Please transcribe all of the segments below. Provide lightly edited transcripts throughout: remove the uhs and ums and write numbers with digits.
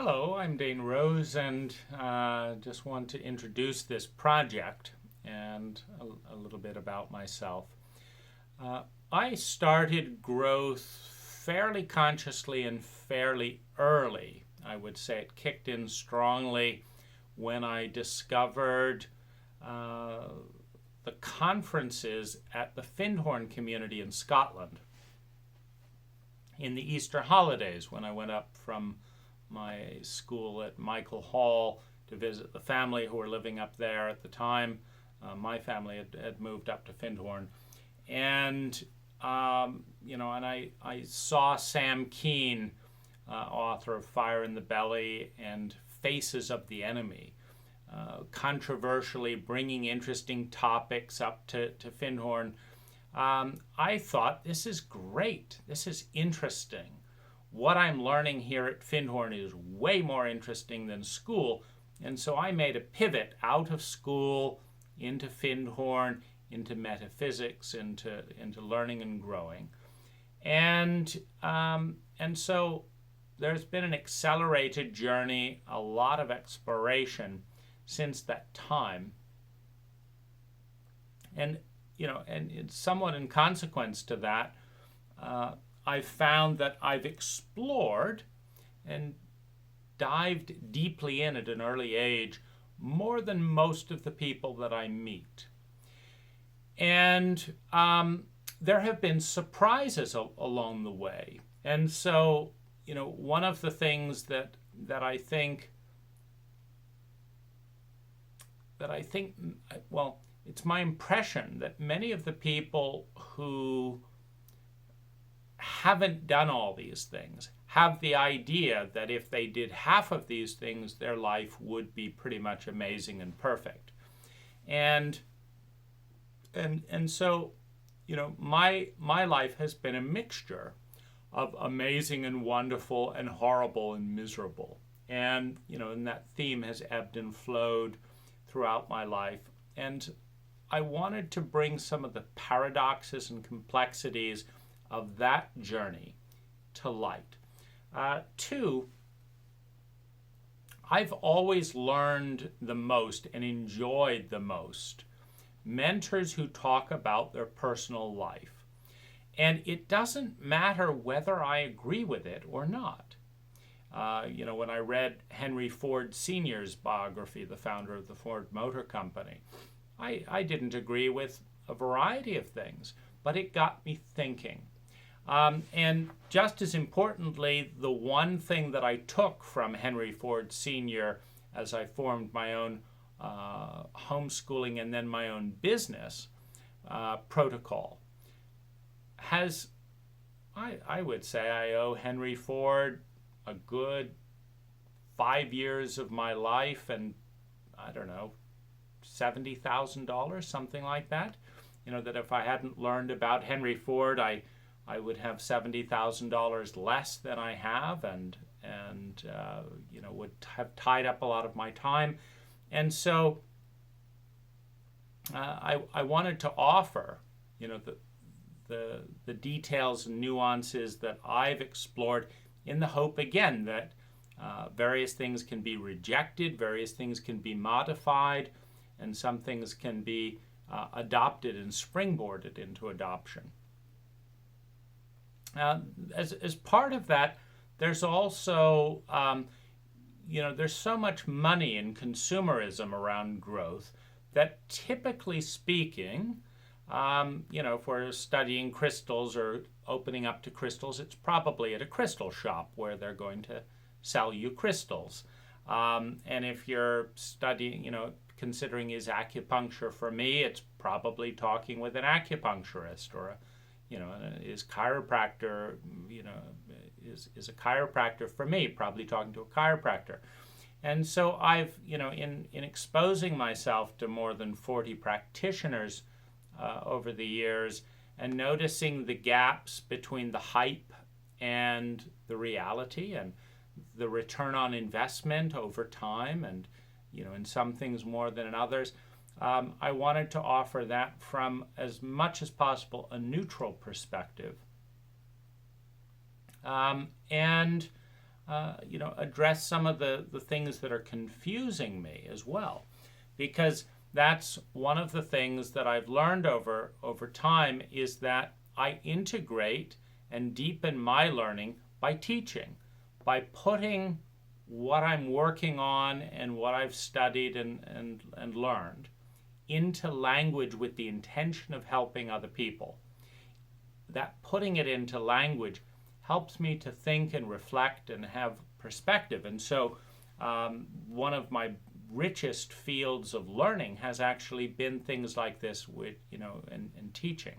Hello, I'm Dane Rose, and just want to introduce this project and a little bit about myself. Uh, I started growth fairly consciously and fairly early. I would say it kicked in strongly when I discovered uh, the conferences at the Findhorn community in Scotland in the Easter holidays when I went up from my school at Michael Hall to visit the family who were living up there at the time. My family had moved up to Findhorn. And, and I saw Sam Keen, author of Fire in the Belly and Faces of the Enemy, controversially bringing interesting topics up to Findhorn. I thought, this is great. This is interesting. What I'm learning here at Findhorn is way more interesting than school. And so I made a pivot out of school into Findhorn, into metaphysics, into learning and growing. And so there's been an accelerated journey, a lot of exploration since that time. And it's somewhat in consequence to that, I've found that I've explored and dived deeply in at an early age more than most of the people that I meet. And there have been surprises along the way. And so, one of the things that I think, well, it's my impression that many of the people who haven't done all these things have the idea that if they did half of these things, their life would be pretty much amazing and perfect. And so, my life has been a mixture of amazing and wonderful and horrible and miserable. And, and that theme has ebbed and flowed throughout my life. And I wanted to bring some of the paradoxes and complexities of that journey to light. Two, I've always learned the most and enjoyed the most mentors who talk about their personal life. And it doesn't matter whether I agree with it or not. When I read Henry Ford Sr.'s biography, the founder of the Ford Motor Company, I didn't agree with a variety of things, but it got me thinking. And just as importantly, the one thing that I took from Henry Ford Sr. as I formed my own homeschooling and then my own business protocol has, I would say I owe Henry Ford a good 5 years of my life and, I don't know, $70,000, something like that. That if I hadn't learned about Henry Ford, I would have $70,000 less than I have, and would have tied up a lot of my time. And so I wanted to offer, the details and nuances that I've explored in the hope, again, that various things can be rejected, various things can be modified, and some things can be adopted and springboarded into adoption. As part of that, there's also, there's so much money in consumerism around growth that, typically speaking, if we're studying crystals or opening up to crystals, it's probably at a crystal shop where they're going to sell you crystals. And if you're studying, considering is acupuncture for me, it's probably talking with an acupuncturist, or is chiropractor, is a chiropractor for me, probably talking to a chiropractor. And so I've, in exposing myself to more than 40 practitioners over the years and noticing the gaps between the hype and the reality and the return on investment over time, and, in some things more than in others, I wanted to offer that from, as much as possible, a neutral perspective. And address some of the things that are confusing me as well. Because that's one of the things that I've learned over time, is that I integrate and deepen my learning by teaching, by putting what I'm working on and what I've studied and learned into language with the intention of helping other people. That putting it into language helps me to think and reflect and have perspective. And so one of my richest fields of learning has actually been things like this with, and teaching.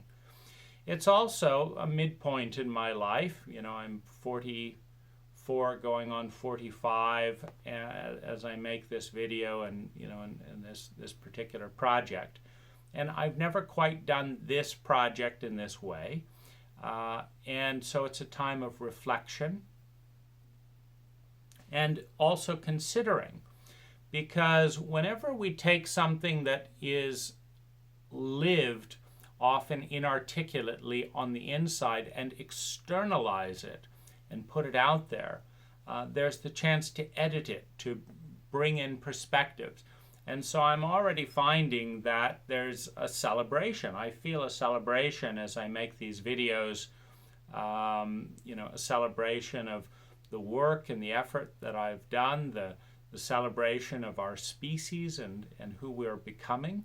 It's also a midpoint in my life. I'm 44 going on 45 as I make this video and this particular project. And I've never quite done this project in this way. And so it's a time of reflection and also considering, because whenever we take something that is lived often inarticulately on the inside and externalize it and put it out there, there's the chance to edit it, to bring in perspectives. And so I'm already finding that there's a celebration. I feel a celebration as I make these videos, a celebration of the work and the effort that I've done, the celebration of our species and who we're becoming,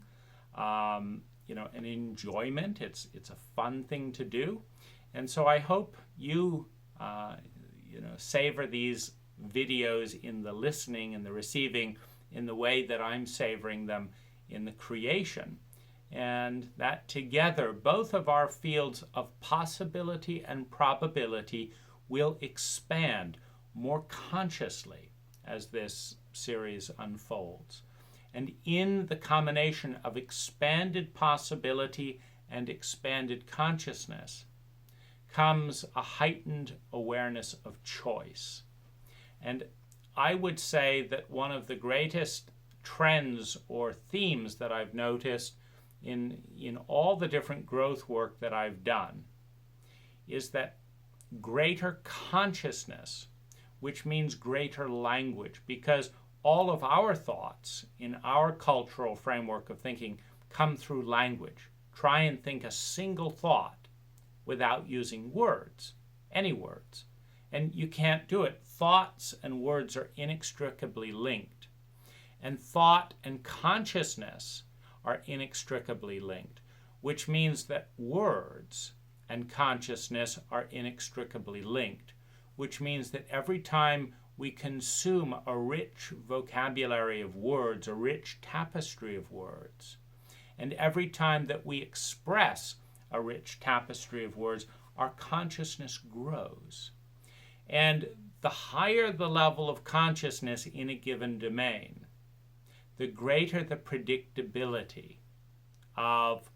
an enjoyment. It's a fun thing to do. And so I hope you, savor these videos in the listening and the receiving in the way that I'm savoring them in the creation. And that together, both of our fields of possibility and probability will expand more consciously as this series unfolds. And in the combination of expanded possibility and expanded consciousness comes a heightened awareness of choice. And I would say that one of the greatest trends or themes that I've noticed in all the different growth work that I've done is that greater consciousness, which means greater language, because all of our thoughts in our cultural framework of thinking come through language. Try and think a single thought without using words, any words. And you can't do it. Thoughts and words are inextricably linked. And thought and consciousness are inextricably linked, which means that words and consciousness are inextricably linked, which means that every time we consume a rich vocabulary of words, a rich tapestry of words, and every time that we express a rich tapestry of words, our consciousness grows. And the higher the level of consciousness in a given domain, the greater the predictability of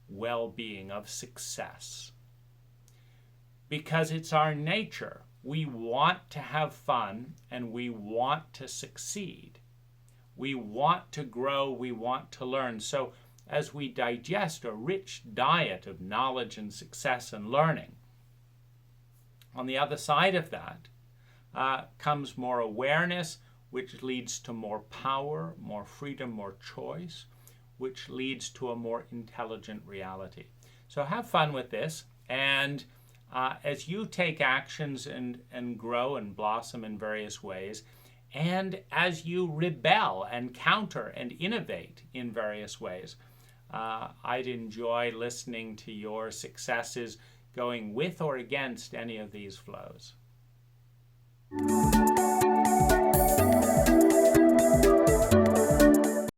well-being, of success. Because it's our nature. We want to have fun and we want to succeed. We want to grow, we want to learn. So as we digest a rich diet of knowledge and success and learning, on the other side of that comes more awareness, which leads to more power, more freedom, more choice, which leads to a more intelligent reality. So have fun with this, and as you take actions and grow and blossom in various ways, and as you rebel and counter and innovate in various ways, I'd enjoy listening to your successes going with or against any of these flows.